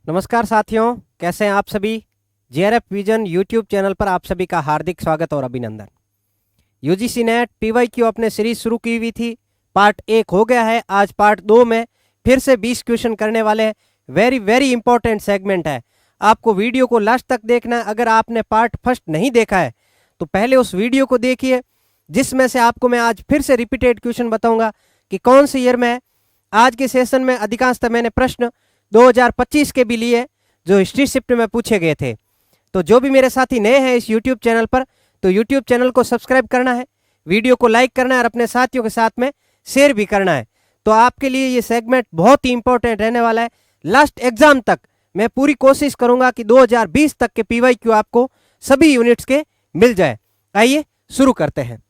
नमस्कार साथियों, कैसे हैं आप सभी। जेआरएफ विजन यूट्यूब चैनल पर आप सभी का हार्दिक स्वागत और अभिनंदन। यूजीसी नेट पीवाईक्यू अपने सीरीज शुरू की हुई थी, पार्ट 1 हो गया है। आज पार्ट 2 में फिर से 20 क्वेश्चन करने वाले हैं। वेरी वेरी इंपॉर्टेंट सेगमेंट है, आपको वीडियो को लास्ट तक देखना है। अगर आपने पार्ट फर्स्ट नहीं देखा है तो पहले उस वीडियो को देखिए, जिसमें से आपको मैं आज फिर से रिपीटेड क्वेश्चन बताऊंगा कि कौन से ईयर में है। आज के सेशन में अधिकांशतः मैंने प्रश्न 2025 के भी लिए जो हिस्ट्री शिफ्ट में पूछे गए थे। तो जो भी मेरे साथी नए हैं इस यूट्यूब चैनल पर, तो यूट्यूब चैनल को सब्सक्राइब करना है, वीडियो को लाइक करना है और अपने साथियों के साथ में शेयर भी करना है। तो आपके लिए ये सेगमेंट बहुत ही इंपॉर्टेंट रहने वाला है। लास्ट एग्जाम तक मैं पूरी कोशिश करूंगा कि 2020 तक के पीवाईक्यू आपको सभी यूनिट्स के मिल जाए। आइए शुरू करते हैं।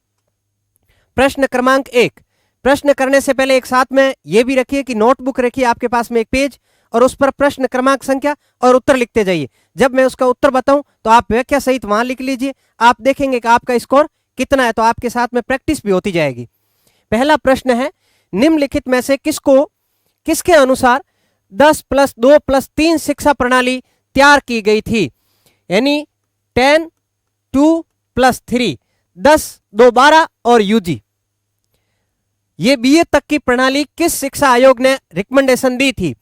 प्रश्न क्रमांक 1। प्रश्न करने से पहले एक साथ में ये भी रखिए कि नोटबुक रखिए आपके पास में एक पेज, और उस पर प्रश्न क्रमांक संख्या और उत्तर लिखते जाइए। जब मैं उसका उत्तर बताऊं तो आप व्याख्या सहित वहां लिख लीजिए। आप देखेंगे कि आपका स्कोर कितना है, तो आपके साथ में प्रैक्टिस भी होती जाएगी। पहला प्रश्न है, निम्नलिखित में से किसके अनुसार 10+2+3 शिक्षा प्रणाली तैयार की गई थी, यानी 10, 2+3, 10, 2, 12 और यूजी। ये बीए तक की प्रणाली किस शिक्षा आयोग ने रिकमेंडेशन दी थी?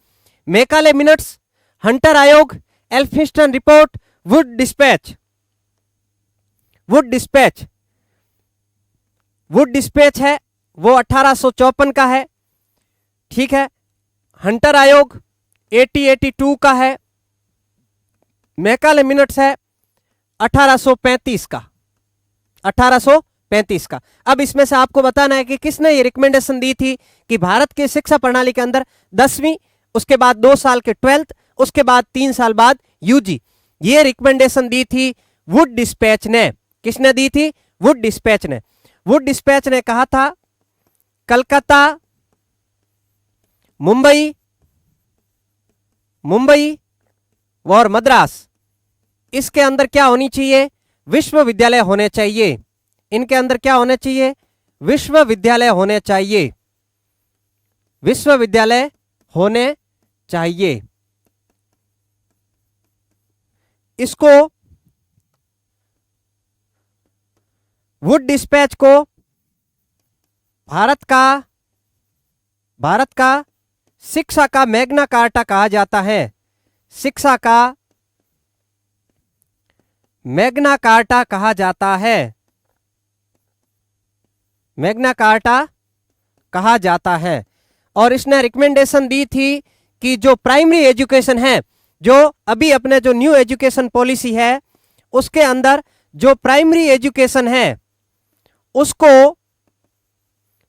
मैकाले मिनट्स, हंटर आयोग, Elphinstone report, Wood dispatch. Wood dispatch है वो 1854 का है, ठीक है। हंटर आयोग 1882 का है। मैकाले मिनट्स है 1835 का। 1835 का। अब इसमें से आपको बताना है कि किसने ये रिकमेंडेशन दी थी कि भारत की शिक्षा प्रणाली के अंदर 10वीं, उसके बाद 2 साल के 12th, उसके बाद 3 साल बाद यूजी। ये रिकमेंडेशन दी थी वुड डिस्पैच ने। किसने दी थी? वुड डिस्पैच ने। वुड डिस्पैच ने कहा था कलकत्ता, मुंबई और मद्रास, इसके अंदर क्या होनी चाहिए? विश्वविद्यालय होने चाहिए। इनके अंदर क्या होने चाहिए? विश्वविद्यालय होने चाहिए। विश्वविद्यालय होने चाहिए। इसको वुड डिस्पैच को भारत का शिक्षा का मैग्ना कार्टा कहा जाता है। शिक्षा का मैग्ना कार्टा कहा जाता है। मैग्ना कार्टा कहा जाता है। और इसने रिकमेंडेशन दी थी कि जो प्राइमरी एजुकेशन है, जो अभी अपने जो न्यू एजुकेशन पॉलिसी है उसके अंदर जो प्राइमरी एजुकेशन है उसको,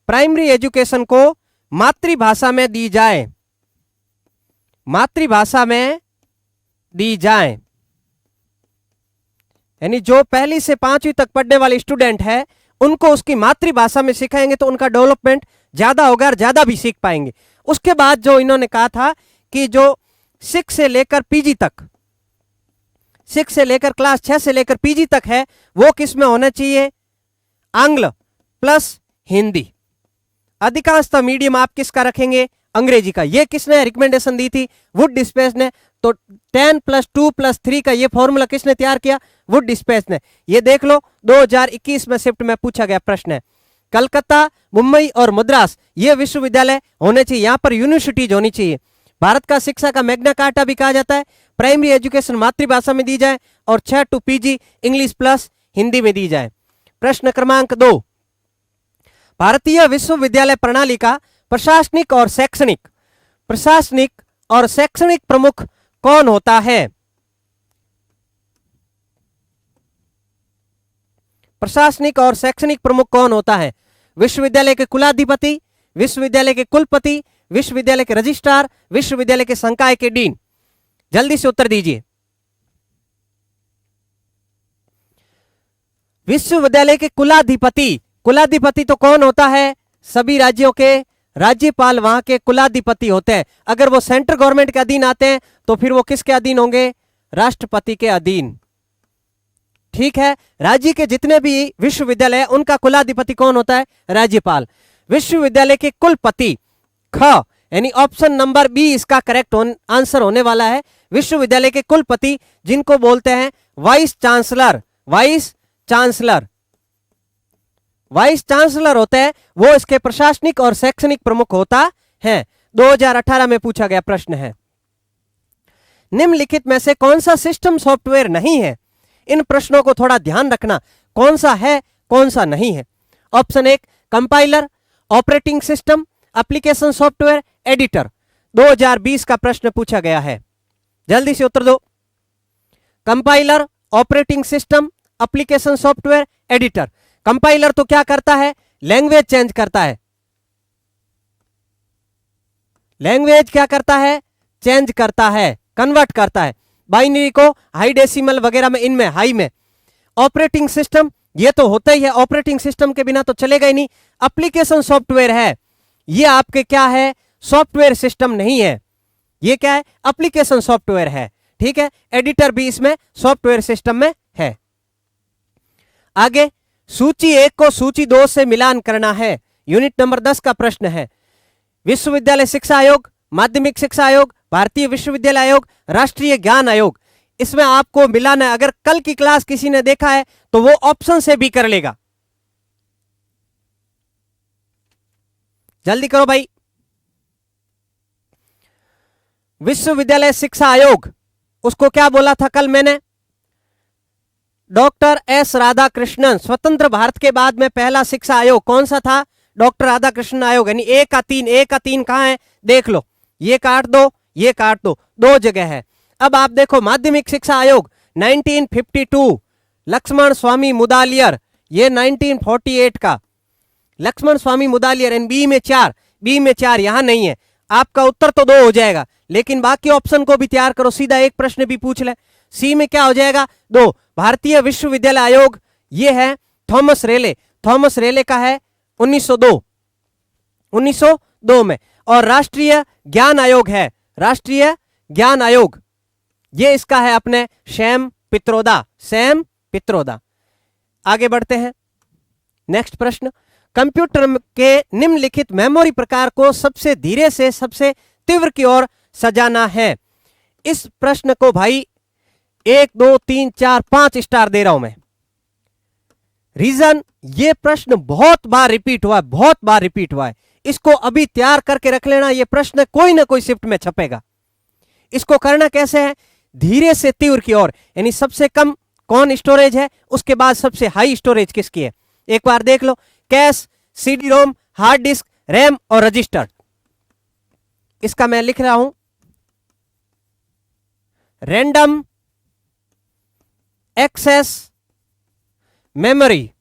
प्राइमरी एजुकेशन को मातृभाषा में दी जाए। मातृभाषा में दी जाए, यानी जो पहली से 5वीं तक पढ़ने वाले स्टूडेंट है उनको उसकी मातृभाषा में सिखाएंगे तो उनका डेवलपमेंट ज्यादा होगा और ज्यादा भी सीख पाएंगे। उसके बाद जो इन्होंने कहा था कि जो 6 से लेकर पीजी तक, 6 से लेकर क्लास 6 से लेकर पीजी तक है वो किस में होना चाहिए? आंग्ल प्लस हिंदी। अधिकांशतः मीडियम आप किसका रखेंगे? अंग्रेजी का। ये किसने रिकमेंडेशन दी थी? वुड डिस्पैच ने। तो 10+2+3 का ये फॉर्मूला किसने तैयार किया? वुड डिस्पैच ने। ये देख लो 2021 में शिफ्ट में पूछा गया प्रश्न है। कलकत्ता, मुंबई और मद्रास ये विश्वविद्यालय होने चाहिए, यहां पर यूनिवर्सिटीज होनी चाहिए। भारत का शिक्षा का मैग्ना कार्टा भी कहा जाता है। प्राइमरी एजुकेशन मातृभाषा में दी जाए और 6 to PG English plus Hindi में दी जाए। प्रश्न क्रमांक 2। भारतीय विश्वविद्यालय प्रणाली का प्रशासनिक और शैक्षणिक प्रमुख कौन होता है? प्रशासनिक और शैक्षणिक प्रमुख कौन होता है? विश्वविद्यालय के कुलाधिपति, विश्वविद्यालय के कुलपति, विश्वविद्यालय के रजिस्ट्रार, विश्वविद्यालय के संकाय के डीन। जल्दी से उत्तर दीजिए। विश्वविद्यालय के कुलाधिपति। कुलाधिपति तो कौन होता है? सभी राज्यों के राज्यपाल वहां के कुलाधिपति होते हैं। अगर वो सेंट्रल गवर्नमेंट के अधीन आते हैं तो फिर वो किसके अधीन होंगे? राष्ट्रपति के अधीन। ठीक है। राज्य के जितने भी विश्वविद्यालय हैं उनका कुलाधिपति कौन होता है? राज्यपाल। विश्वविद्यालय के कुलपति ख यानी ऑप्शन नंबर बी इसका करेक्ट आंसर होने वाला है। विश्वविद्यालय के कुलपति जिनको बोलते हैं vice chancellor, vice chancellor, vice chancellor होते हैं वो इसके प्रशासनिक और शैक्षणिक प्रमुख होता है। 2018 में पूछा गया प्रश्न है। निम्नलिखित में से कौन सा सिस्टम सॉफ्टवेयर नहीं है? इन प्रश्नों को थोड़ा ध्यान रखना, कौन सा है कौन सा नहीं है। Option 1 compiler, operating system, application software, editor. 2020 का प्रश्न पूछा गया है, जल्दी से उत्तर दो। Compiler, operating system, application software, editor. Compiler तो क्या करता है? लैंग्वेज चेंज करता है। लैंग्वेज क्या करता है? चेंज करता है, कन्वर्ट करता है बाइनरी को हाई डेसिमल वगैरह में, इनमें हाई में। ऑपरेटिंग सिस्टम ये तो होता ही है, ऑपरेटिंग सिस्टम के बिना तो चलेगा ही नहीं। एप्लीकेशन सॉफ्टवेयर है, ये आपके क्या है? सॉफ्टवेयर सिस्टम नहीं है, ये क्या है? एप्लीकेशन सॉफ्टवेयर है, ठीक है। एडिटर भी इसमें सॉफ्टवेयर सिस्टम में है। आगे सूची 1 को सूची 2 से मिलान करना है। यूनिट नंबर 10 का प्रश्न है। विश्वविद्यालय शिक्षा आयोग, माध्यमिक शिक्षा आयोग, भारतीय विश्वविद्यालय आयोग, राष्ट्रीय ज्ञान आयोग, इसमें आपको मिलाना है। अगर कल की क्लास किसी ने देखा है तो वो ऑप्शन से भी कर लेगा। जल्दी करो भाई। विश्वविद्यालय शिक्षा आयोग, उसको क्या बोला था कल मैंने? Doctor S Radhakrishnan. स्वतंत्र भारत के बाद में पहला शिक्षा आयोग कौन सा था? डॉक्टर राधाकृष्णन आयोग। यानी ए का 3 कहां है? देख लो, ये काट दो, ये काट दो, 2 जगह है। अब आप देखो माध्यमिक शिक्षा आयोग 1952, लक्ष्मण स्वामी मुदालियर, ये 1948 का लक्ष्मण स्वामी मुदालियर। एंड बी में 4, बी में 4 यहां नहीं है। आपका उत्तर तो 2 हो जाएगा, लेकिन बाकी ऑप्शन को भी तैयार करो, सीधा एक प्रश्न भी पूछ ले। सी में क्या हो जाएगा? 2। भारतीय विश्वविद्यालय आयोग ये है थॉमस रेले, थॉमस रेले का है 1902 में। और राष्ट्रीय ज्ञान आयोग है, राष्ट्रीय ज्ञान आयोग, ये इसका है अपने सैम पित्रोदा, सैम पित्रोदा। आगे बढ़ते हैं, नेक्स्ट प्रश्न। कंप्यूटर के निम्नलिखित मेमोरी प्रकार को सबसे धीरे से सबसे तीव्र की ओर सजाना है। इस प्रश्न को भाई 1 2 3 4 5 स्टार दे रहा हूं मैं। रीजन, ये प्रश्न बहुत बार रिपीट हुआ है, बहुत बार रिपीट हुआ है। इसको अभी तैयार करके रख लेना, ये प्रश्न कोई ना कोई शिफ्ट में छपेगा। इसको करना कैसे है? धीरे से तीव्र की ओर, यानी सबसे कम कौन स्टोरेज है, उसके बाद सबसे हाई स्टोरेज किसकी है। एक बार देख लो, cache, CD ROM, hard disk, RAM और रजिस्टर। इसका मैं लिख रहा हूं रैंडम एक्सेस मेमोरी।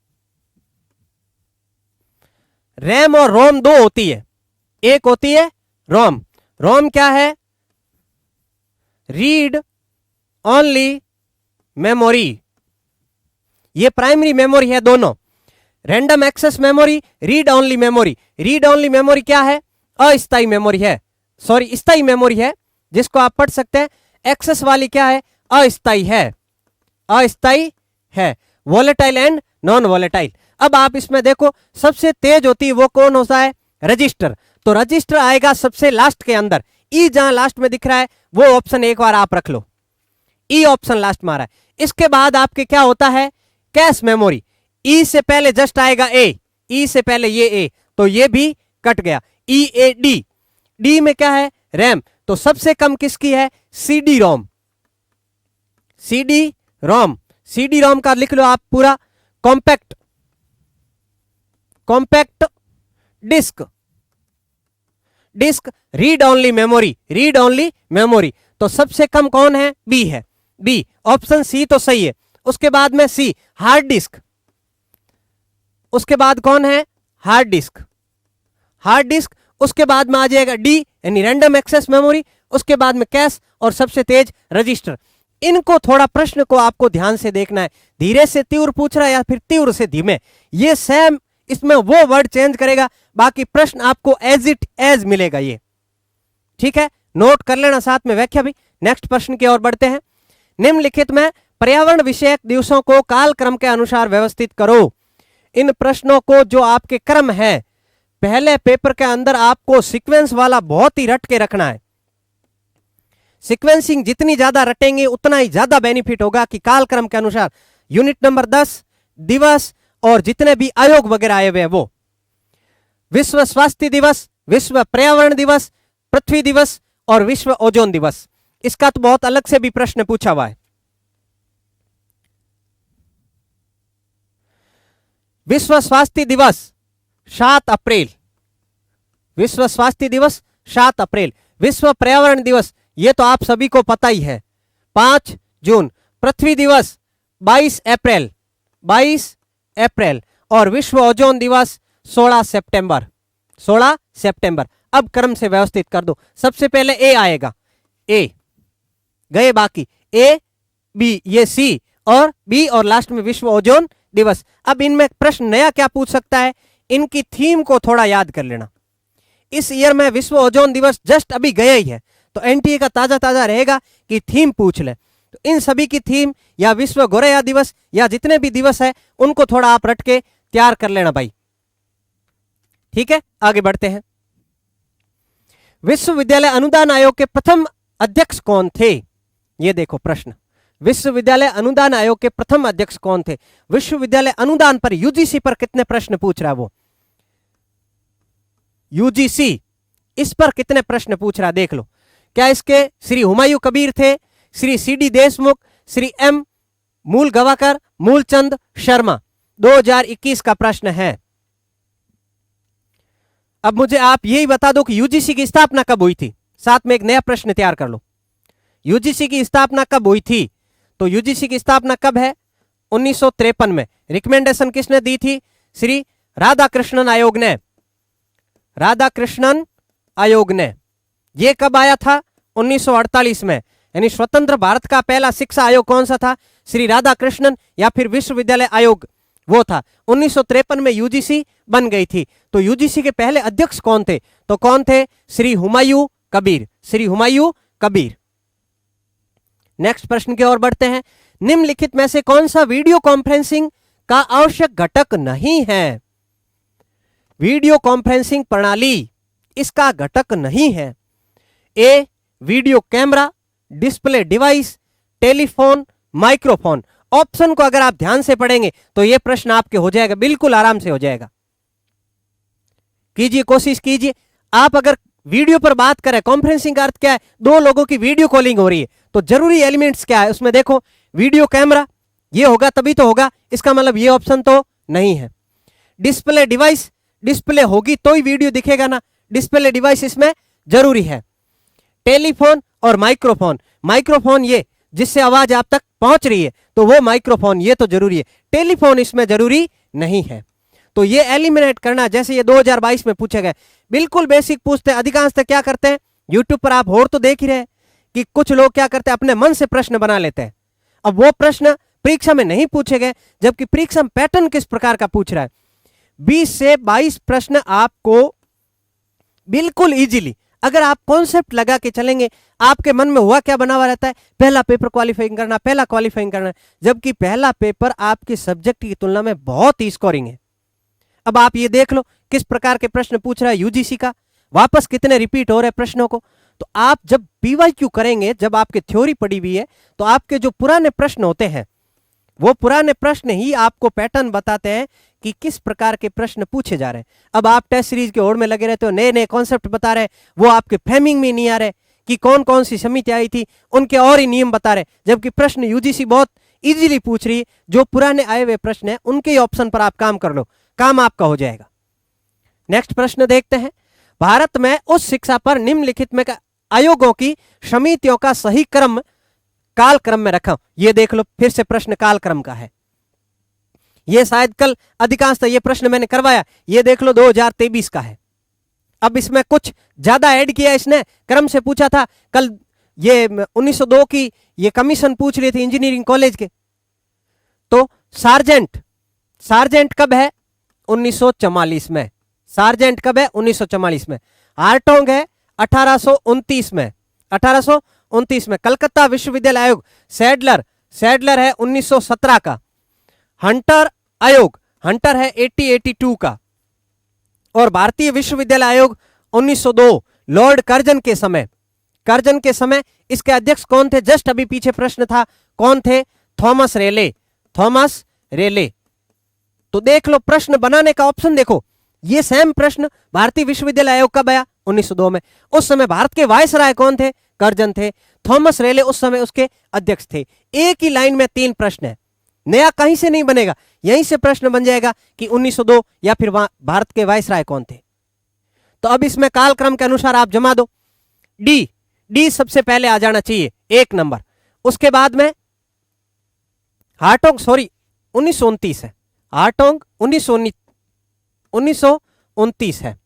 रैम और रोम 2 होती है, एक होती है रोम। रोम क्या है? रीड ओनली मेमोरी, ये प्राइमरी मेमोरी है दोनों। Random access memory, read only memory. Read only memory क्या है? अस्थायी मेमोरी है, सॉरी स्थायी मेमोरी है, जिसको आप पढ़ सकते हैं। एक्सेस वाली क्या है? अस्थायी है, अस्थायी है। Volatile and non volatile. अब आप इसमें देखो, सबसे तेज होती है वो कौन होता है? रजिस्टर। तो रजिस्टर आएगा सबसे लास्ट के अंदर। ई जहां लास्ट में दिख रहा है वो ऑप्शन एक बार आप रख लो, ई ऑप्शन लास्ट में आ रहा है। इसके बाद आपके क्या होता है? Cache memory. ई से पहले जस्ट आएगा ए, ई से पहले ये ए, तो ये भी कट गया। ई ए डी, डी में क्या है? रैम। तो सबसे कम किसकी है? CD ROM, CD ROM. CD ROM का लिख लो आप पूरा, compact, compact disc, disc. Read only memory, read only memory. तो सबसे कम कौन है? बी है, बी। ऑप्शन सी तो सही है। उसके बाद में सी, हार्ड डिस्क। उसके बाद कौन है? Hard disk, hard disk. उसके बाद में आ जाएगा डी, यानी रैंडम एक्सेस मेमोरी। उसके बाद में कैश और सबसे तेज रजिस्टर। इनको थोड़ा प्रश्न को आपको ध्यान से देखना है, धीरे से तीव्र पूछ रहा है या फिर तीव्र से धीमे, ये सेम इसमें वो वर्ड चेंज करेगा, बाकी प्रश्न आपको एज इट एज मिलेगा ये, ठीक है। नोट कर लेना साथ में व्याख्या भी। नेक्स्ट प्रश्न की ओर बढ़ते हैं। निम्नलिखित में पर्यावरण विषयक दिवसों को काल क्रम के अनुसार व्यवस्थित करो। इन प्रश्नों को जो आपके क्रम है, पहले पेपर के अंदर आपको सीक्वेंस वाला बहुत ही रट के रखना है। सीक्वेंसिंग जितनी ज्यादा रटेंगे उतना ही ज्यादा बेनिफिट होगा कि कालक्रम के अनुसार यूनिट नंबर 10 दिवस और जितने भी आयोग वगैरह आए हुए हैं वो विश्व स्वास्थ्य दिवस, विश्व पर्यावरण दिवस, पृथ्वी दिवस और विश्व ओजोन दिवस, इसका तो बहुत अलग से भी प्रश्न पूछा हुआ है। विश्व स्वास्थ्य दिवस 7 अप्रैल, विश्व स्वास्थ्य दिवस 7 अप्रैल। विश्व पर्यावरण दिवस ये तो आप सभी को पता ही है 5 जून। पृथ्वी दिवस 22 अप्रैल, 22 अप्रैल। और विश्व ओजोन दिवस 16 सितंबर, 16 सितंबर। अब क्रम से व्यवस्थित कर दो। सबसे पहले ए आएगा, ए गए, बाकी ए बी ये सी और बी और लास्ट में विश्व ओजोन दिवस। अब इनमें प्रश्न नया क्या पूछ सकता है, इनकी थीम को थोड़ा याद कर लेना। इस ईयर में विश्व ओजोन दिवस जस्ट अभी गया ही है, तो एनटीए का ताजा ताजा रहेगा कि थीम पूछ ले। तो इन सभी की थीम या विश्व गोरैया दिवस या जितने भी दिवस है उनको थोड़ा आप रट के तैयार कर लेना भाई, ठीक है। आगे बढ़ते हैं। विश्वविद्यालय अनुदान आयोग के प्रथम अध्यक्ष कौन थे? ये देखो प्रश्न, विश्वविद्यालय अनुदान आयोग के प्रथम अध्यक्ष कौन थे? विश्वविद्यालय अनुदान पर यूजीसी पर कितने प्रश्न पूछ रहा है वो, यूजीसी इस पर कितने प्रश्न पूछ रहा है देख लो। क्या इसके श्री हुमायूं कबीर थे, श्री सीडी देशमुख, श्री एम मूल गवाकर, मूलचंद शर्मा? 2021 का प्रश्न है। अब मुझे आप यही बता दो कि यूजीसी की स्थापना कब हुई थी, साथ में एक नया प्रश्न तैयार कर लो। यूजीसी की स्थापना कब हुई थी? तो यूजीसी की स्थापना कब है? 1953 में। रिकमेंडेशन किसने दी थी? श्री राधाकृष्णन आयोग ने, राधाकृष्णन आयोग ने। यह कब आया था? 1948 में। यानी स्वतंत्र भारत का पहला शिक्षा आयोग कौन सा था? श्री राधाकृष्णन या फिर विश्वविद्यालय आयोग, वो था। 1953 में यूजीसी बन गई थी। तो यूजीसी के पहले अध्यक्ष कौन थे? तो कौन थे? श्री हुमायूं कबीर, श्री हुमायूं कबीर। नेक्स्ट प्रश्न की ओर बढ़ते हैं। निम्नलिखित में से कौन सा वीडियो कॉन्फ्रेंसिंग का आवश्यक घटक नहीं है? वीडियो कॉन्फ्रेंसिंग प्रणाली इसका घटक नहीं है। A video camera, display device, telephone, microphone. Option को अगर आप ध्यान से पढ़ेंगे तो यह प्रश्न आपके हो जाएगा, बिल्कुल आराम से हो जाएगा। कीजिए, कोशिश कीजिए। आप अगर वीडियो पर बात करें, कॉन्फ्रेंसिंग का अर्थ क्या है? दो लोगों की वीडियो कॉलिंग हो रही है, तो जरूरी एलिमेंट्स क्या है उसमें देखो। वीडियो कैमरा ये होगा तभी तो होगा, इसका मतलब ये ऑप्शन तो नहीं है। डिस्प्ले डिवाइस, डिस्प्ले होगी तो ही वीडियो दिखेगा ना, डिस्प्ले डिवाइस इसमें जरूरी है। टेलीफोन और माइक्रोफोन, माइक्रोफोन ये जिससे आवाज आप तक पहुंच रही है, तो वो माइक्रोफोन ये तो जरूरी है। टेलीफोन इसमें जरूरी नहीं है। तो ये एलिमिनेट करना, जैसे ये 2022 में पूछे गए, बिल्कुल बेसिक पूछते हैं। अधिकांशतः क्या करते हैं, यूट्यूब पर आप और तो देख ही रहे कि कुछ लोग क्या करते हैं, अपने मन से प्रश्न बना लेते हैं। अब वो प्रश्न परीक्षा में नहीं पूछे गए, जबकि परीक्षा में पैटर्न किस प्रकार का पूछ रहा है। 20 से 22 प्रश्न आपको बिल्कुल इजीली, अगर आप कॉन्सेप्ट लगा के चलेंगे, आपके मन में हुआ क्या बना हुआ रहता है, पहला पेपर क्वालिफाइंग करना, पहला क्वालिफाइंग करना, जबकि पहला पेपर आपके सब्जेक्ट की तुलना में बहुत ही स्कोरिंग है। अब आप ये देख लो किस प्रकार के प्रश्न पूछ रहा है यूजीसी का, वापस कितने रिपीट हो रहे प्रश्नों को। तो आप जब पीवाईक्यू करेंगे, जब आपकी थ्योरी पड़ी हुई है, तो आपके जो पुराने प्रश्न होते हैं वो पुराने प्रश्न ही आपको पैटर्न बताते हैं कि किस प्रकार के प्रश्न पूछे जा रहे हैं। अब आप टेस्ट सीरीज के ओर में लगे रहते हो, नए नए कॉन्सेप्ट बता रहे हैं, वो आपके फ्रेमिंग में नहीं आ रहे कि कौन कौन सी समिति आई थी, उनके और ही नियम बता रहे, जबकि प्रश्न यूजीसी बहुत इजीली पूछ रही है। जो पुराने आए हुए प्रश्न है उनके ही ऑप्शन पर आप काम कर लो, काम आपका हो जाएगा। नेक्स्ट प्रश्न देखते हैं। भारत में उच्च शिक्षा पर निम्नलिखित में आयोगों की समितियों का सही क्रम काल क्रम में रखा। ये देख लो, फिर से प्रश्न काल क्रम का है। ये शायद कल अधिकांशतः ये प्रश्न मैंने करवाया, ये देख लो 2023 का है। अब इसमें कुछ ज्यादा ऐड किया, इसने क्रम से पूछा था। कल ये 1902 की ये कमीशन पूछ रही थी इंजीनियरिंग कॉलेज के। तो सार्जेंट कब है? 1944 में। सार्जेंट कब है? 1944 में। हार्टोंग है 1829 में, 1829 में। कलकत्ता विश्वविद्यालय आयोग सैडलर है 1917 का। हंटर आयोग, हंटर है 1882 का। और भारतीय विश्वविद्यालय आयोग 1902 लॉर्ड कर्जन के समय इसके अध्यक्ष कौन थे? जस्ट अभी पीछे प्रश्न था, कौन थे? थॉमस रेले। तो देख लो, प्रश्न बनाने का ऑप्शन देखो, ये सेम प्रश्न भारतीय विश्वविद्यालय आयोग कब आया? 1902 में। उस समय भारत के वायसराय कौन थे? कर्जन थे। थॉमस रेले उस समय उसके अध्यक्ष थे। एक ही लाइन में 3 प्रश्न है, नया कहीं से नहीं बनेगा, यहीं से प्रश्न बन जाएगा कि 1902 या फिर भारत के वायसराय कौन थे। तो अब इसमें कालक्रम के अनुसार आप जमा दो। डी सबसे पहले आ जाना चाहिए, 1 नंबर। उसके बाद में हार्टोग 1929 है, हार्टोग 1929 है,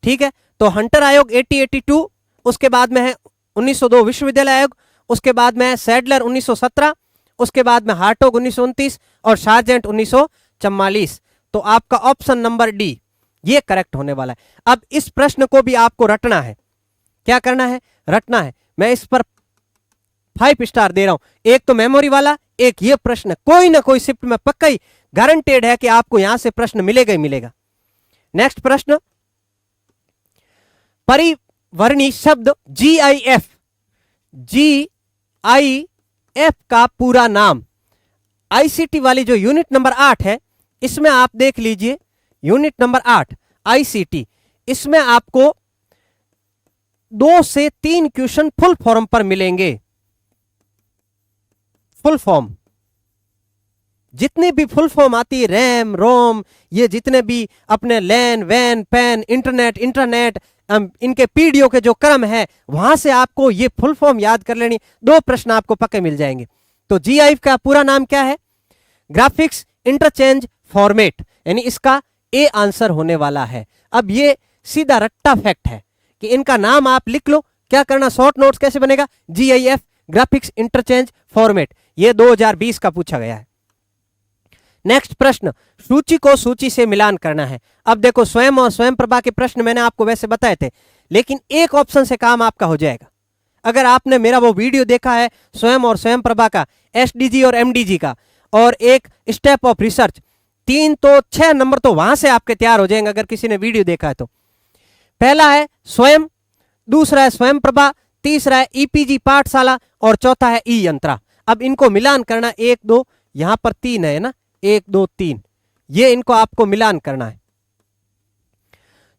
ठीक है। तो हंटर आयोग 8082, उसके बाद में है 1902 विश्वविद्यालय आयोग, उसके बाद में है सैडलर 1917, उसके बाद में हार्टोग 1929 और सार्जेंट 1944। तो आपका ऑप्शन नंबर डी ये करेक्ट होने वाला है। अब इस प्रश्न को भी आपको रटना है। क्या करना है? रटना है। मैं इस पर 5 स्टार दे रहा हूं। एक तो मेमोरी वाला, एक ये प्रश्न कोई ना कोई शिफ्ट में पक्का ही गारंटेड है कि आपको यहां से प्रश्न मिलेगा ही मिलेगा। नेक्स्ट प्रश्न, परिवर्णी शब्द GIF का पूरा नाम। ICT वाली जो यूनिट नंबर 8 है, इसमें आप देख लीजिए, यूनिट नंबर 8 ICT, इसमें आपको 2 से 3 क्वेश्चन फुल फॉर्म पर मिलेंगे। फुल फॉर्म, जितने भी फुल फॉर्म आती है, रैम रोम, ये जितने भी अपने लैन वैन पैन इंटरनेट इंटरनेट, इनके पीडीओ के जो क्रम है, वहां से आपको ये फुल फॉर्म याद कर लेनी। 2 प्रश्न आपको पक्के मिल जाएंगे। तो GIF का पूरा नाम क्या है? ग्राफिक्स इंटरचेंज फॉर्मेट, यानी इसका ए आंसर होने वाला है। अब ये सीधा रट्टा फैक्ट है कि इनका नाम आप लिख लो। क्या करना? शॉर्ट नोट्स कैसे बनेगा? GIF ग्राफिक्स इंटरचेंज फॉर्मेट, ये 2020 का पूछा गया है। नेक्स्ट प्रश्न, सूची को सूची से मिलान करना है। अब देखो, स्वयं और स्वयं प्रभा के प्रश्न मैंने आपको वैसे बताए थे, लेकिन एक ऑप्शन से काम आपका हो जाएगा। अगर आपने मेरा वो वीडियो देखा है स्वयं और स्वयं प्रभा का, SDG और MDG का, और एक स्टेप ऑफ रिसर्च, 3 तो 6 नंबर तो वहां से आपके तैयार हो जाएंगे अगर किसी ने वीडियो देखा है तो। पहला है स्वयं, दूसरा है स्वयं प्रभा, तीसरा है EPG पाठशाला और चौथा है ई यंत्रा। अब इनको मिलान करना, 1 2, यहां पर 3 है ना, 1 2 3, ये इनको आपको मिलान करना है।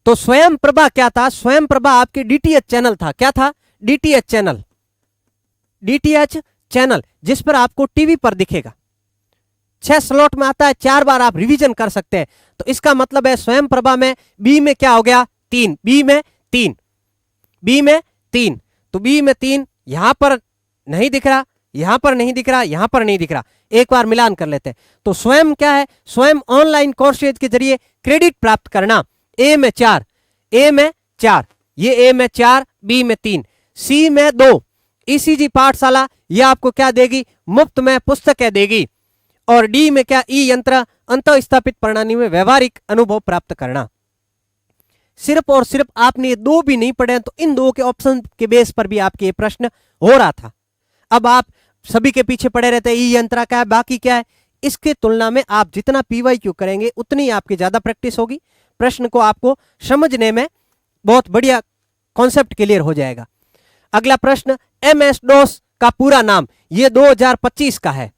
तो स्वयं प्रभा क्या था? स्वयं प्रभा आपकी DTH चैनल था। क्या था? DTH चैनल, जिस पर आपको टीवी पर दिखेगा। 6 स्लॉट में आता है, 4 बार आप रिवीजन कर सकते हैं। तो इसका मतलब है स्वयं प्रभा में बी में क्या हो गया? 3, बी में 3, तो बी में 3 यहां पर नहीं दिख रहा, यहां पर नहीं दिख रहा, यहां पर नहीं दिख रहा। एक बार मिलान कर लेते हैं। तो स्वयं क्या है? स्वयं ऑनलाइन कोर्सेज के जरिए क्रेडिट प्राप्त करना। ए में 4, ये ए में 4, बी में 3, सी में 2, ECG पाठशाला, ये आपको क्या देगी? मुफ्त में पुस्तकें देगी। और डी में क्या? ई यंत्र, अंतः स्थापित प्रणाली में व्यवहारिक अनुभव प्राप्त करना। सिर्फ और सिर्फ आपने ये 2 भी नहीं पढ़े तो इन 2 के ऑप्शन के बेस पर भी आपके ये प्रश्न हो रहा था। अब आप सभी के पीछे पड़े रहते हैं, ई यंत्रा क्या है, बाकी क्या है। इसके तुलना में आप जितना PYQ करेंगे उतनी आपकी ज्यादा प्रैक्टिस होगी, प्रश्न को आपको समझने में बहुत बढ़िया कॉन्सेप्ट क्लियर हो जाएगा। अगला प्रश्न, MS-DOS का पूरा नाम, ये 2025 का है।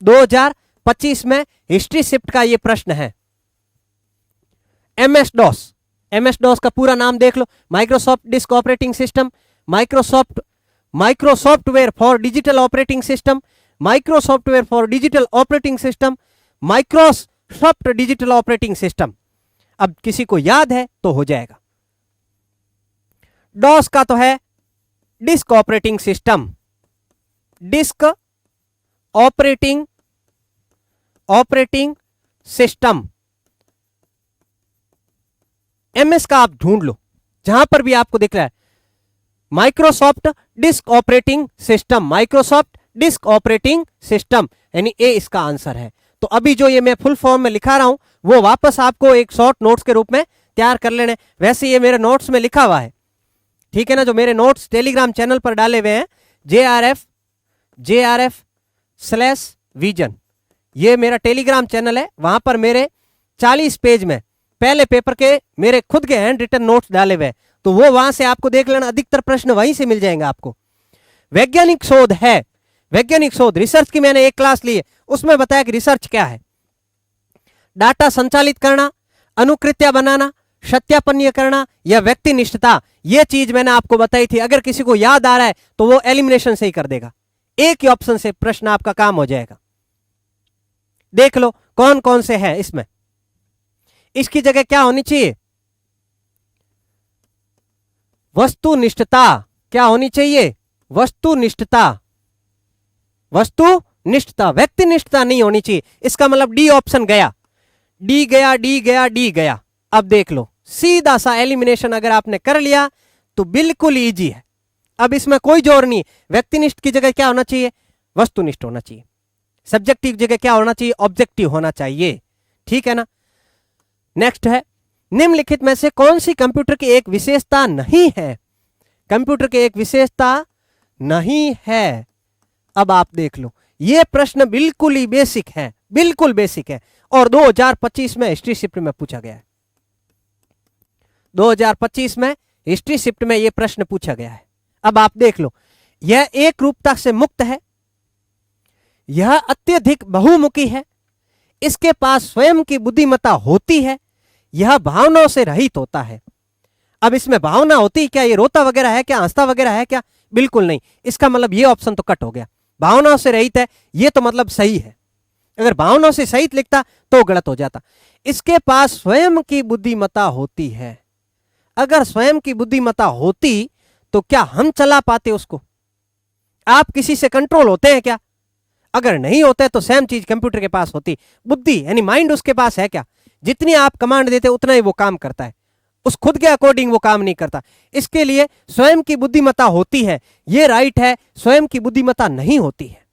2025 में हिस्ट्री शिफ्ट का ये प्रश्न है। MS-DOS का पूरा नाम देख लो, Microsoft disk operating system, Microsoftware for digital operating system, Microsoftware for digital operating system, Microsoft digital operating system. अब किसी को याद है तो हो जाएगा। डॉस का तो है disc operating system, disc operating system. MS का आप ढूंढ लो, जहां पर भी आपको दिख रहा है Microsoft disk operating system, Microsoft disk operating system, यानी ए इसका आंसर है। तो अभी जो ये मैं फुल फॉर्म में लिखा रहा हूं वो वापस आपको एक शॉर्ट नोट्स के रूप में तैयार कर लेने। वैसे ये मेरे नोट्स में लिखा हुआ है, ठीक है ना, जो मेरे नोट्स टेलीग्राम चैनल पर डाले हुए हैं, JRF/विजन, ये मेरा टेलीग्राम चैनल है। वहां पर मेरे 40 पेज में पहले पेपर के मेरे खुद के हैंड रिटन नोट्स डाले हुए, तो वो वहां से आपको देख लेना, अधिकतर प्रश्न वहीं से मिल जाएंगे आपको। वैज्ञानिक शोध है, वैज्ञानिक शोध रिसर्च की मैंने एक क्लास ली है, उसमें बताया कि रिसर्च क्या है। डाटा संचालित करना, अनुकृत्या बनाना, सत्यापनीय करना या व्यक्तिनिष्ठता, यह चीज मैंने आपको बताई थी। अगर किसी को याद आ रहा है तो वो एलिमिनेशन से ही कर देगा, एक ही ऑप्शन से प्रश्न आपका काम हो जाएगा। देख लो कौन कौन से हैं इसमें। इसकी जगह क्या होनी चाहिए? वस्तुनिष्ठता। क्या होनी चाहिए? वस्तुनिष्ठता। वस्तुनिष्ठता, व्यक्तिनिष्ठता नहीं होनी चाहिए। इसका मतलब डी ऑप्शन गया, डी गया, डी गया, डी गया। अब देख लो सीधा सा एलिमिनेशन अगर आपने कर लिया तो बिल्कुल इजी है। अब इसमें कोई जोर नहीं। व्यक्तिनिष्ठ की जगह क्या होना चाहिए? वस्तुनिष्ठ होना चाहिए। सब्जेक्टिव जगह क्या होना चाहिए? ऑब्जेक्टिव होना चाहिए। ठीक है ना। नेक्स्ट है, निम्नलिखित में से कौन सी कंप्यूटर की एक विशेषता नहीं है? कंप्यूटर की एक विशेषता नहीं है। अब आप देख लो, यह प्रश्न बिल्कुल ही बेसिक है, बिल्कुल बेसिक है, और 2025 में हिस्ट्री शिफ्ट में पूछा गया है। 2025 में हिस्ट्री शिफ्ट में यह प्रश्न पूछा गया है। अब आप देख लो, यह एक रूपता से मुक्त है, यह अत्यधिक बहुमुखी है, इसके पास स्वयं की बुद्धिमत्ता होती है, यह भावनाओं से रहित होता है। अब इसमें भावना होती है क्या? ये रोता वगैरह है क्या? हंसता वगैरह है क्या? बिल्कुल नहीं। इसका मतलब ये ऑप्शन तो कट हो गया। भावनाओं से रहित है, ये तो मतलब सही है। अगर भावनाओं से सहित लिखता तो गलत हो जाता। इसके पास स्वयं की बुद्धिमत्ता होती है। अगर स्वयं की बुद्धिमत्ता होती तो क्या हम चला पाते उसको? आप किसी से कंट्रोल होते हैं क्या? अगर नहीं होते तो सेम चीज कंप्यूटर के पास होती। बुद्धि यानी माइंड उसके पास है क्या? जितनी आप कमांड देते उतना ही वो काम करता है, उस खुद के अकॉर्डिंग वो काम नहीं करता। इसके लिए स्वयं की बुद्धिमत्ता होती है, ये राइट है। स्वयं की बुद्धिमत्ता नहीं होती है,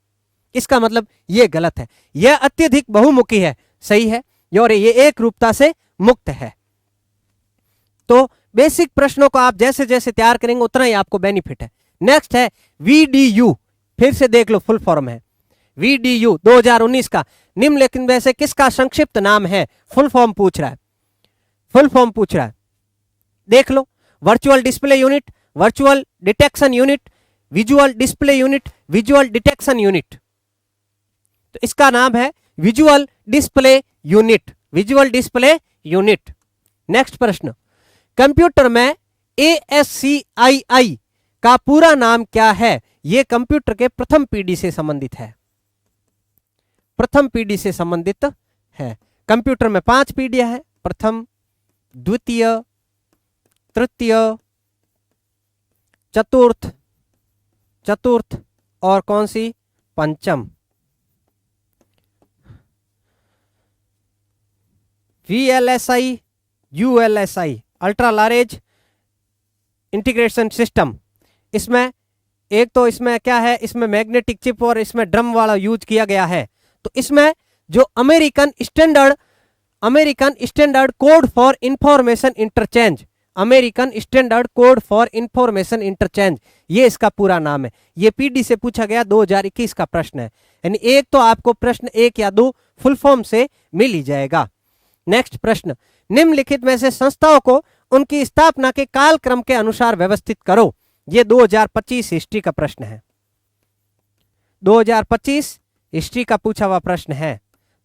इसका मतलब ये गलत है। यह अत्यधिक बहुमुखी है, सही है, और ये एक रूपता से मुक्त है। तो बेसिक प्रश्नों को आप जैसे जैसे तैयार करेंगे उतना ही आपको बेनिफिट है। नेक्स्ट है VDU, फिर से देख लो फुल फॉर्म है VDU 2019 का निम्नलिखित में से किसका संक्षिप्त नाम है? फुल फॉर्म पूछ रहा है, फुल फॉर्म पूछ रहा है। देख लो, virtual display unit, virtual detection unit, visual display unit, visual detection unit. तो इसका नाम है visual display unit, visual display unit. Next प्रश्न, कंप्यूटर में ASCII का पूरा नाम क्या है? यह कंप्यूटर के प्रथम पीढ़ी से संबंधित है, प्रथम पीढ़ी से संबंधित है। कंप्यूटर में 5 पीढ़ियां हैं, प्रथम, द्वितीय, तृतीय, चतुर्थ और कौन सी? पंचम। VLSI, ULSI, ultra large integration system. इसमें एक तो इसमें क्या है, इसमें मैग्नेटिक चिप और इसमें ड्रम वाला यूज किया गया है। तो इसमें जो American standard code for information interchange, American standard code for information interchange, ये इसका पूरा नाम है। ये पीडी से पूछा गया, 2021 का प्रश्न है। यानी एक तो आपको प्रश्न 1 या 2 फुल फॉर्म से मिल ही जाएगा। नेक्स्ट प्रश्न, निम्नलिखित में से संस्थाओं को उनकी स्थापना के कालक्रम के अनुसार व्यवस्थित करो। ये 2025 हिस्ट्री का प्रश्न है, 2025 हिस्ट्री का पूछा हुआ प्रश्न है।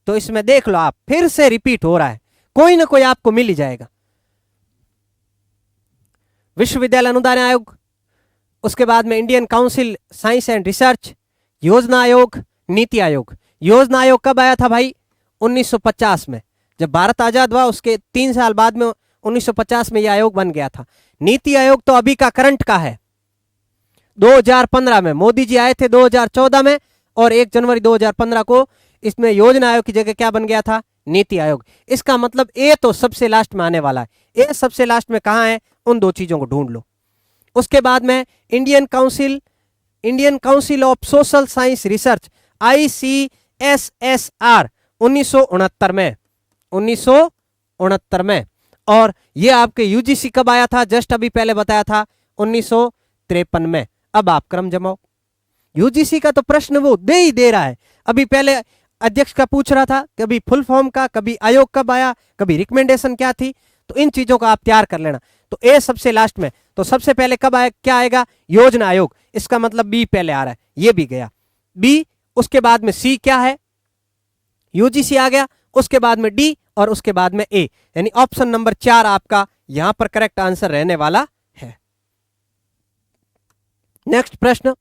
तो इसमें देख लो, आप फिर से रिपीट हो रहा है, कोई ना कोई आपको मिल ही जाएगा। विश्वविद्यालय अनुदान आयोग, उसके बाद में Indian council science and research, योजना आयोग, नीति आयोग। योजना आयोग कब आया था भाई? 1950 में, जब भारत आजाद हुआ उसके 3 साल बाद में 1950 में यह आयोग बन गया था। नीति आयोग तो अभी का करंट का है, 2015 में मोदी जी आए थे 2014 में, और 1 जनवरी 2015 को इसमें योजना आयोग की जगह क्या बन गया था? नीति आयोग। इसका मतलब ए तो सबसे लास्ट में आने वाला है। ए सबसे लास्ट में कहां है? उन 2 चीजों को ढूंढ लो। उसके बाद में Indian council of social science research, ICSSR 1969 में, 1969 में। और ये आपके यूजीसी कब आया था? जस्ट अभी पहले बताया था, 1953 में। अब आप क्रम जमाओ, यूजीसी का तो प्रश्न वो दे ही दे रहा है। अभी पहले अध्यक्ष का पूछ रहा था, कभी फुल फॉर्म का, कभी आयोग कब आया, कभी रिकमेंडेशन क्या थी, तो इन चीजों को आप तैयार कर लेना। तो ए सबसे लास्ट में, तो सबसे पहले कब आए, क्या आएगा, योजना आयोग, इसका मतलब बी पहले आ रहा है, ये भी गया बी। उसके बाद में सी क्या है, यूजीसी आ गया, उसके बाद में डी और उसके बाद में ए, यानी ऑप्शन नंबर 4 आपका यहां पर करेक्ट आंसर रहने वाला है। नेक्स्ट प्रश्न,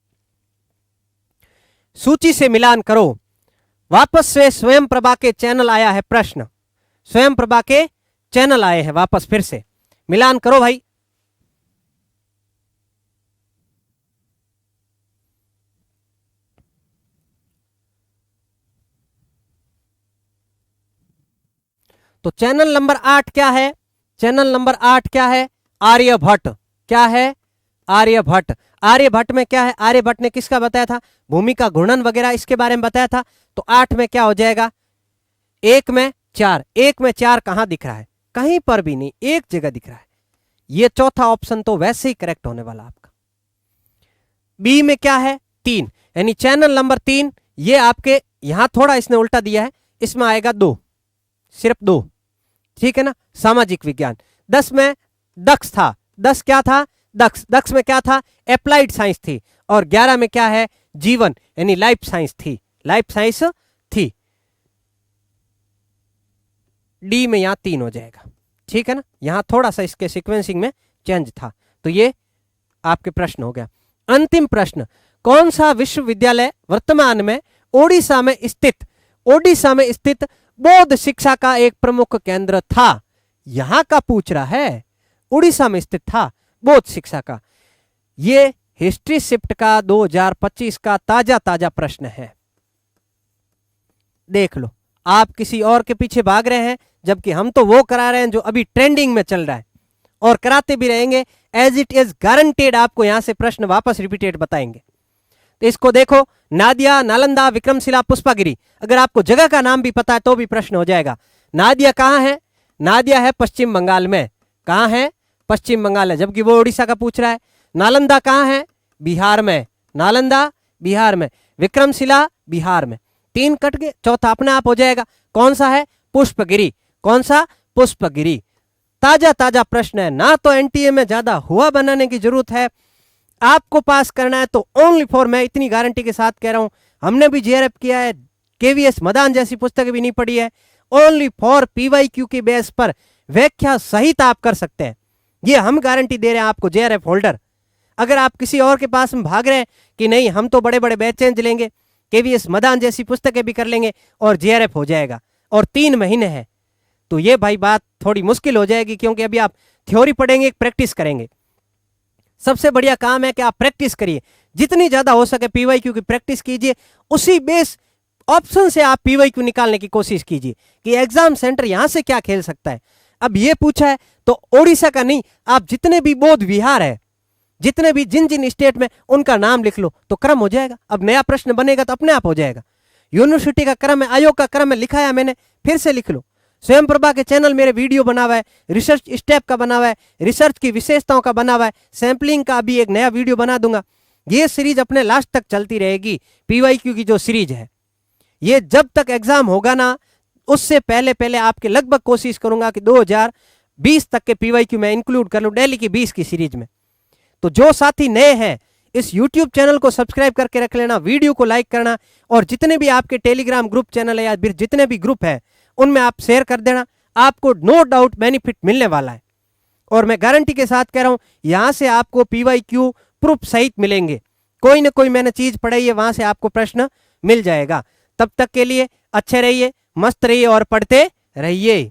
सूची से मिलान करो। वापस से स्वयं प्रभा के चैनल आया है प्रश्न, स्वयं प्रभा के चैनल आए हैं वापस, फिर से मिलान करो भाई। तो चैनल नंबर 8 क्या है, चैनल नंबर 8 क्या है, आर्यभट्ट। क्या है, आर्यभट्ट। आर्यभट्ट में क्या है, आर्यभट्ट ने किसका बताया था, भूमि का घूर्णन वगैरह इसके बारे में बताया था। तो 8 में क्या हो जाएगा, 1 में 4, 1 में 4 कहां दिख रहा है, कहीं पर भी नहीं, एक जगह दिख रहा है। ये चौथा ऑप्शन तो वैसे ही करेक्ट होने वाला आपका। बी में क्या है, 3, यानी चैनल नंबर 3, ये आपके यहां थोड़ा इसने उल्टा दिया है, इसमें आएगा 2, सिर्फ 2, ठीक है ना, सामाजिक विज्ञान। 10 में दक्ष था, 10 क्या था, दक्ष, दक्ष में क्या था, एप्लाइड साइंस थी। और 11 में क्या है, जीवन, यानी लाइफ साइंस थी, लाइफ साइंस थी। डी में यहां 3 हो जाएगा, ठीक है ना, यहां थोड़ा सा इसके सीक्वेंसिंग में चेंज था। तो ये आपके प्रश्न हो गया। अंतिम प्रश्न, कौन सा विश्वविद्यालय वर्तमान में ओडिशा में स्थित बौद्ध शिक्षा का एक प्रमुख केंद्र था। यहां का पूछ रहा है, उड़ीसा में स्थित था बौद्ध शिक्षा का। ये हिस्ट्री शिफ्ट का 2025 का ताजा प्रश्न है, देख लो। आप किसी और के पीछे भाग रहे हैं, जबकि हम तो वो करा रहे हैं जो अभी ट्रेंडिंग में चल रहा है, और कराते भी रहेंगे। एज इट इज गारंटेड आपको यहां से प्रश्न वापस रिपीटेड बताएंगे। तो इसको देखो, नादिया, नालंदा, विक्रमशिला, पुष्पागिरी। अगर आपको जगह का नाम भी पता है तो भी प्रश्न हो जाएगा। नादिया कहां है, नादिया है पश्चिम बंगाल में, कहां है, पश्चिम बंगाल है, जबकि वो उड़ीसा का पूछ रहा है। नालंदा कहां है, बिहार में, नालंदा बिहार में, विक्रमशिला बिहार में। 3 कट गए, चौथा अपने आप हो जाएगा। कौन सा है, पुष्पगिरी। कौन सा, पुष्पगिरी। ताजा प्रश्न है ना, तो एनटीए में ज्यादा हुआ बनाने की जरूरत है। आपको पास करना है तो ओनली फॉर, मैं इतनी गारंटी के साथ कह रहा हूं, हमने भी जेआरएफ किया है, केवीएस मदान जैसी पुस्तकें भी नहीं पढ़ी है, ओनली फॉर पीवाईक्यू के बेस पर व्याख्या सहित आप कर सकते हैं। ये हम गारंटी दे रहे हैं आपको, जेआरएफ होल्डर। अगर आप किसी और के पास में भाग रहे हैं कि नहीं हम तो बड़े बड़े बैच चेंज लेंगे, केवीएस मदान जैसी पुस्तकें भी कर लेंगे और जेआरएफ हो जाएगा, और 3 महीने है, तो ये भाई बात थोड़ी मुश्किल हो जाएगी, क्योंकि अभी आप थ्योरी पढ़ेंगे, प्रैक्टिस करेंगे। सबसे बढ़िया काम है कि आप प्रैक्टिस करिए, जितनी ज्यादा हो सके पीवाईक्यू की प्रैक्टिस कीजिए। उसी बेस ऑप्शन से आप पीवाईक्यू निकालने की कोशिश कीजिए कि एग्जाम सेंटर यहां से क्या खेल सकता है। अब ये पूछा है तो ओडिशा का नहीं, आप जितने भी बौद्ध विहार है, जितने भी जिन स्टेट में, उनका नाम लिख लो तो क्रम हो जाएगा। अब नया प्रश्न बनेगा तो अपने आप हो जाएगा। यूनिवर्सिटी का क्रम है, आयोग का क्रम है, लिखा है मैंने, फिर से लिख लो। स्वयं प्रभा के चैनल मेरे वीडियो बना हुआ है, रिसर्च स्टेप का बना हुआ है, रिसर्च की विशेषताओं का बना हुआ है, सैंपलिंग का भी एक नया वीडियो बना दूंगा। ये सीरीज अपने लास्ट तक चलती रहेगी। पीवाईक्यू की जो सीरीज है, ये जब तक एग्जाम होगा ना, उससे पहले आपके लगभग कोशिश करूंगा कि 2020 तक के पीवाईक्यू में इंक्लूड कर लूं डेली की 20 की सीरीज में। तो जो साथी नए हैं, इस YouTube चैनल को सब्सक्राइब करके रख लेना, वीडियो को लाइक करना, और जितने भी आपके टेलीग्राम ग्रुप चैनल है या फिर जितने भी ग्रुप है उनमें आप शेयर कर देना। आपको नो डाउट बेनिफिट मिलने वाला है, और मैं गारंटी के साथ कह रहा हूं, यहां से आपको पीवाईक्यू प्रूफ सहित मिलेंगे। कोई ना कोई मैंने चीज पढ़ाई है, वहां से आपको प्रश्न मिल जाएगा। तब तक के लिए अच्छे रहिए, मस्त रहिए और पढ़ते रहिए।